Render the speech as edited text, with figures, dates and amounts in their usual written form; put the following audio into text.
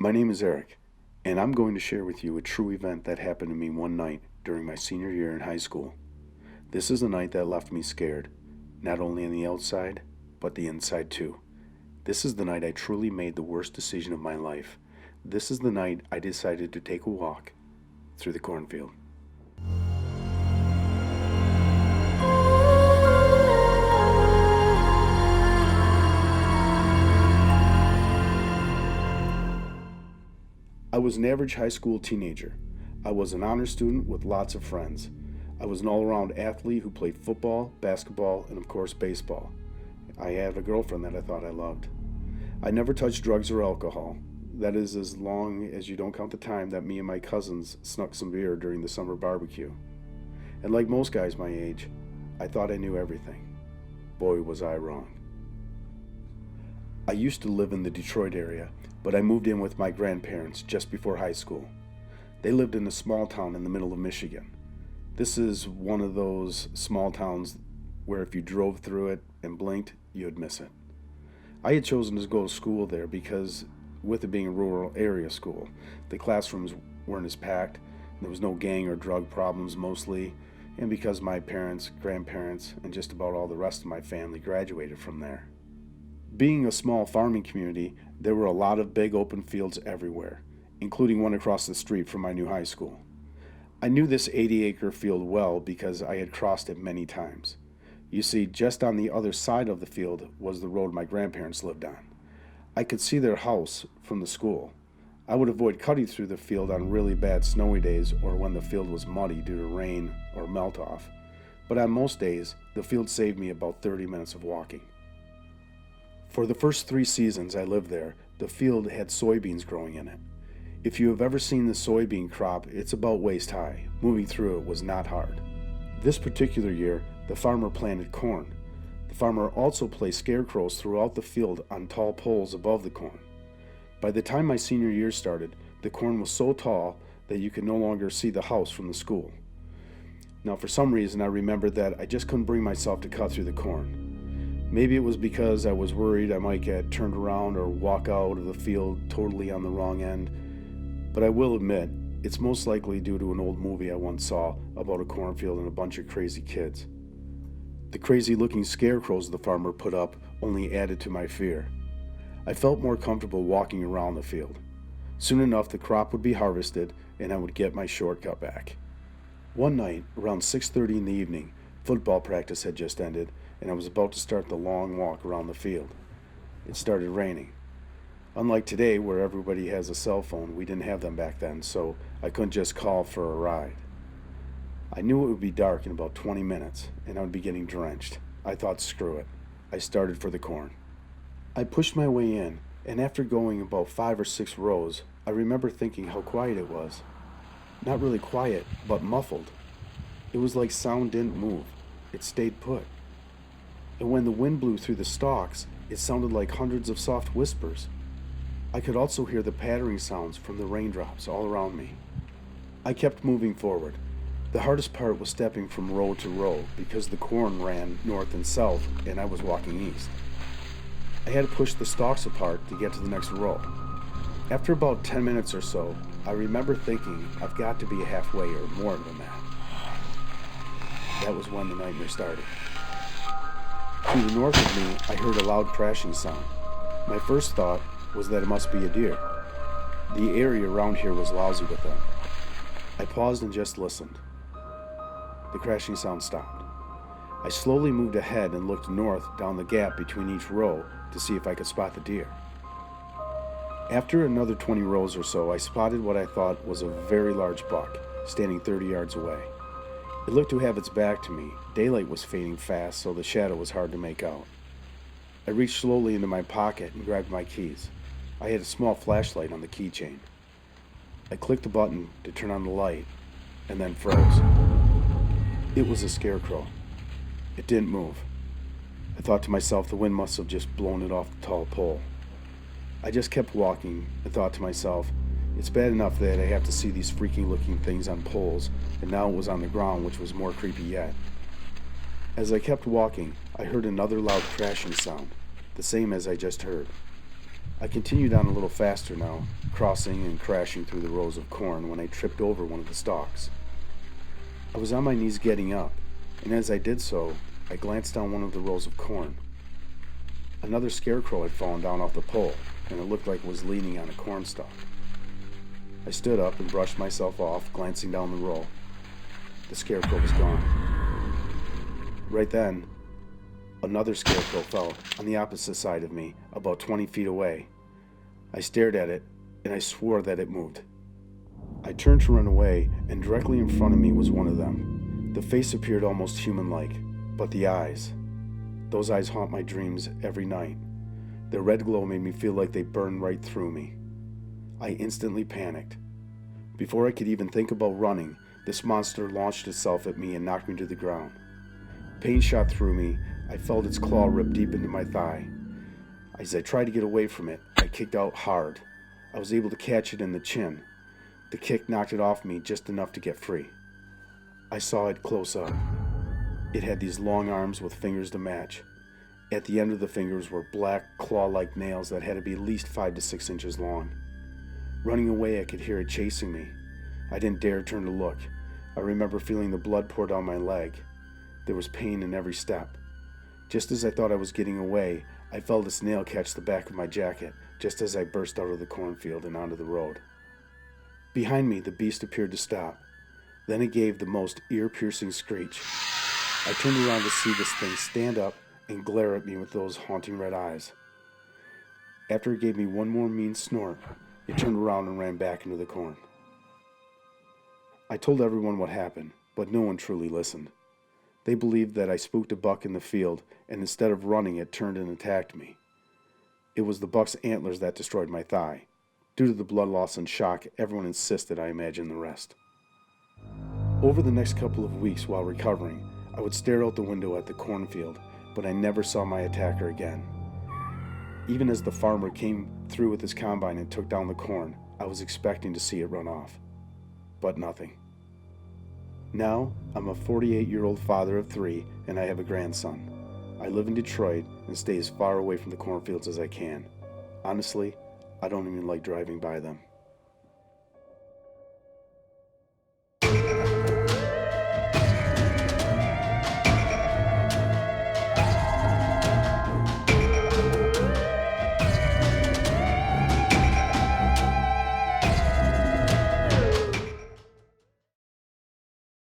My name is Eric, and I'm going to share with you a true event that happened to me one night during my senior year in high school. This is a night that left me scared, not only on the outside, but the inside too. This is the night I truly made the worst decision of my life. This is the night I decided to take a walk through the cornfield. I was an average high school teenager. I was an honor student with lots of friends. I was an all-around athlete who played football, basketball, and of course baseball. I had a girlfriend that I thought I loved. I never touched drugs or alcohol. That is, as long as you don't count the time that me and my cousins snuck some beer during the summer barbecue. And like most guys my age, I thought I knew everything. Boy, was I wrong. I used to live in the Detroit area, but I moved in with my grandparents just before high school. They lived in a small town in the middle of Michigan. This is one of those small towns where if you drove through it and blinked, you'd miss it. I had chosen to go to school there because, with it being a rural area school, the classrooms weren't as packed, there was no gang or drug problems mostly, and because my parents, grandparents, and just about all the rest of my family graduated from there. Being a small farming community, there were a lot of big open fields everywhere, including one across the street from my new high school. I knew this 80-acre field well because I had crossed it many times. You see, just on the other side of the field was the road my grandparents lived on. I could see their house from the school. I would avoid cutting through the field on really bad snowy days or when the field was muddy due to rain or melt off. But on most days, the field saved me about 30 minutes of walking. For the first 3 seasons I lived there, the field had soybeans growing in it. If you have ever seen the soybean crop, it's about waist high. Moving through it was not hard. This particular year, the farmer planted corn. The farmer also placed scarecrows throughout the field on tall poles above the corn. By the time my senior year started, the corn was so tall that you could no longer see the house from the school. Now, for some reason, I remembered that I just couldn't bring myself to cut through the corn. Maybe it was because I was worried I might get turned around or walk out of the field totally on the wrong end. But I will admit, it's most likely due to an old movie I once saw about a cornfield and a bunch of crazy kids. The crazy-looking scarecrows the farmer put up only added to my fear. I felt more comfortable walking around the field. Soon enough, the crop would be harvested and I would get my shortcut back. One night, around 6:30 in the evening, football practice had just ended and I was about to start the long walk around the field. It started raining. Unlike today, where everybody has a cell phone, we didn't have them back then, so I couldn't just call for a ride. I knew it would be dark in about 20 minutes, and I would be getting drenched. I thought, screw it. I started for the corn. I pushed my way in, and after going about 5 or 6 rows, I remember thinking how quiet it was. Not really quiet, but muffled. It was like sound didn't move. It stayed put. And when the wind blew through the stalks, it sounded like hundreds of soft whispers. I could also hear the pattering sounds from the raindrops all around me. I kept moving forward. The hardest part was stepping from row to row because the corn ran north and south and I was walking east. I had to push the stalks apart to get to the next row. After about 10 minutes or so, I remember thinking I've got to be halfway or more than that. That was when the nightmare started. To the north of me, I heard a loud crashing sound. My first thought was that it must be a deer. The area around here was lousy with them. I paused and just listened. The crashing sound stopped. I slowly moved ahead and looked north down the gap between each row to see if I could spot the deer. After another 20 rows or so, I spotted what I thought was a very large buck, standing 30 yards away. It looked to have its back to me. Daylight was fading fast, so the shadow was hard to make out. I reached slowly into my pocket and grabbed my keys. I had a small flashlight on the keychain. I clicked the button to turn on the light, and then froze. It was a scarecrow. It didn't move. I thought to myself the wind must have just blown it off the tall pole. I just kept walking and thought to myself, it's bad enough that I have to see these freaking looking things on poles, and now it was on the ground, which was more creepy yet. As I kept walking, I heard another loud crashing sound, the same as I just heard. I continued on a little faster now, crossing and crashing through the rows of corn when I tripped over one of the stalks. I was on my knees getting up, and as I did so, I glanced down one of the rows of corn. Another scarecrow had fallen down off the pole, and it looked like it was leaning on a corn stalk. I stood up and brushed myself off, glancing down the row. The scarecrow was gone. Right then, another scarecrow fell on the opposite side of me, about 20 feet away. I stared at it, and I swore that it moved. I turned to run away, and directly in front of me was one of them. The face appeared almost human-like, but the eyes, those eyes haunt my dreams every night. Their red glow made me feel like they burned right through me. I instantly panicked. Before I could even think about running, this monster launched itself at me and knocked me to the ground. Pain shot through me. I felt its claw rip deep into my thigh. As I tried to get away from it, I kicked out hard. I was able to catch it in the chin. The kick knocked it off me just enough to get free. I saw it close up. It had these long arms with fingers to match. At the end of the fingers were black, claw-like nails that had to be at least 5 to 6 inches long. Running away, I could hear it chasing me. I didn't dare turn to look. I remember feeling the blood pour down my leg. There was pain in every step. Just as I thought I was getting away, I felt this nail catch the back of my jacket, just as I burst out of the cornfield and onto the road. Behind me, the beast appeared to stop. Then it gave the most ear-piercing screech. I turned around to see this thing stand up and glare at me with those haunting red eyes. After it gave me one more mean snort, it turned around and ran back into the corn. I told everyone what happened, but no one truly listened. They believed that I spooked a buck in the field, and instead of running, it turned and attacked me. It was the buck's antlers that destroyed my thigh. Due to the blood loss and shock, everyone insisted I imagine the rest. Over the next couple of weeks while recovering, I would stare out the window at the cornfield, but I never saw my attacker again. Even as the farmer came through with his combine and took down the corn, I was expecting to see it run off. But nothing. Now, I'm a 48-year-old father of 3, and I have a grandson. I live in Detroit and stay as far away from the cornfields as I can. Honestly, I don't even like driving by them.